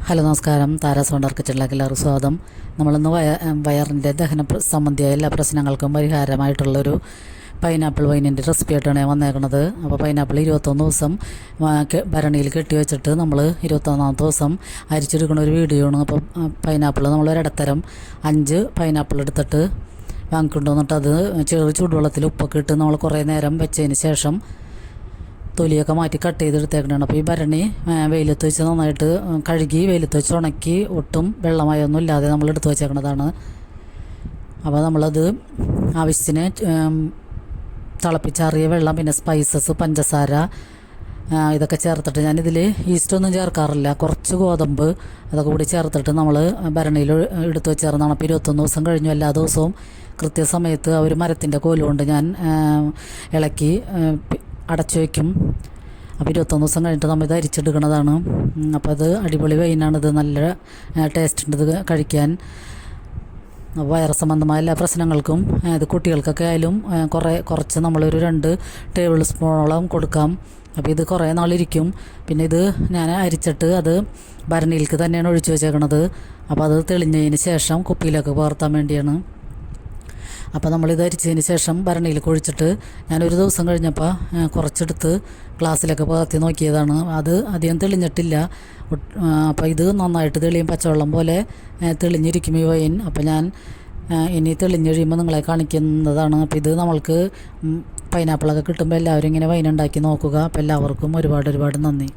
Hello നമസ്കാരം. Tara's wonder കിച്ചണിലേക്ക് എല്ലാവർക്കും സ്വാഗതം. നമ്മളിന്ന് വയറിൻ്റെ ദഹന സംബന്ധിയായ എല്ലാ പ്രശ്നങ്ങൾക്കും പരിഹാരമായിട്ടുള്ളൊരു പൈനാപ്പിൾ വൈനിൻ്റെ റെസിപ്പി ആയിട്ടാണ് ഞാൻ വന്നേക്കുന്നത്. അപ്പോൾ പൈനാപ്പിൾ 21 ദിവസം ഭരണിയിൽ കെട്ടി വെച്ചിട്ട് നമ്മൾ 21ാമത്തെ ദിവസം അരിച്ചെടുക്കുന്ന ഒരു വീഡിയോ ആണ്. അപ്പോൾ പൈനാപ്പിൾ നമ്മൾ ഒരിടത്തരം 5 പൈനാപ്പിൾ എടുത്തിട്ട് വാങ്ങിക്കൊണ്ടുവന്നിട്ട് അത് ചൂടുവെള്ളത്തിൽ ഉപ്പൊക്കെ ഇട്ട് നമ്മൾ കുറേ നേരം വെച്ചതിന് ശേഷം തൊലിയൊക്കെ മാറ്റി കട്ട് ചെയ്തെടുത്തേക്കണതാണ്. അപ്പോൾ ഈ ഭരണി വെയിലത്ത് വെച്ച് നന്നായിട്ട് കഴുകി വെയിലത്ത് വെച്ച് ഉണക്കി ഒട്ടും വെള്ളമയൊന്നും ഇല്ലാതെ നമ്മൾ എടുത്ത് വെച്ചേക്കണതാണ്. അപ്പോൾ നമ്മളത് ആവശ്യത്തിന് തിളപ്പിച്ചാറിയ വെള്ളം, പിന്നെ സ്പൈസസ്, പഞ്ചസാര ഇതൊക്കെ ചേർത്തിട്ട്, ഞാനിതിൽ ഈസ്റ്റൊന്നും ചേർക്കാറില്ല, കുറച്ച് ഗോതമ്പ് അതൊക്കെ കൂടി ചേർത്തിട്ട് നമ്മൾ ഭരണിയിൽ എടുത്ത് വെച്ചേർന്നതാണ്. അപ്പോൾ 21 ദിവസം കഴിഞ്ഞു. എല്ലാ ദിവസവും കൃത്യസമയത്ത് ആ ഒരു മരത്തിൻ്റെ കോലുകൊണ്ട് ഞാൻ ഇളക്കി അടച്ചു വയ്ക്കും. അപ്പോൾ 21 ദിവസം കഴിഞ്ഞിട്ട് നമ്മൾ ഇത് അരിച്ചെടുക്കുന്നതാണ്. അപ്പോൾ അത് അടിപൊളി വൈനാണിത്, നല്ല ടേസ്റ്റ് ഉണ്ട് ഇത് കഴിക്കാൻ. വയറ് സംബന്ധമായ എല്ലാ പ്രശ്നങ്ങൾക്കും ഇത് കുട്ടികൾക്കൊക്കെ ആയാലും കുറച്ച് നമ്മളൊരു 2 ടേബിൾ സ്പൂണോളം കൊടുക്കാം. അപ്പോൾ ഇത് കുറേ നാളിരിക്കും. പിന്നെ ഇത് ഞാൻ അരിച്ചിട്ട് അത് ഭരണിയിലേക്ക് തന്നെയാണ് ഒഴിച്ചു വെച്ചേക്കണത്. അപ്പോൾ അത് തെളിഞ്ഞതിന് ശേഷം കുപ്പിയിലൊക്കെ പകർത്താൻ വേണ്ടിയാണ്. അപ്പോൾ നമ്മളിത് അരിച്ചതിന് ശേഷം ഭരണിയിലേക്ക് ഒഴിച്ചിട്ട് ഞാനൊരു ദിവസം കഴിഞ്ഞപ്പോൾ കുറച്ചെടുത്ത് ഗ്ലാസ്സിലൊക്കെ പകർത്തി നോക്കിയതാണ്. അത് അധികം തെളിഞ്ഞിട്ടില്ല. അപ്പോൾ ഇത് നന്നായിട്ട് തെളിയും, പച്ചവെള്ളം പോലെ തെളിഞ്ഞിരിക്കും ഈ വൈൻ. അപ്പോൾ ഞാൻ ഇനി തെളിഞ്ഞ് കഴിയുമ്പോൾ നിങ്ങളെ കാണിക്കുന്നതാണ്. അപ്പോൾ ഇത് നമ്മൾക്ക് പൈനാപ്പിളൊക്കെ കിട്ടുമ്പോൾ എല്ലാവരും ഇങ്ങനെ വൈൻ ഉണ്ടാക്കി നോക്കുക. അപ്പോൾ എല്ലാവർക്കും ഒരുപാട് നന്ദി.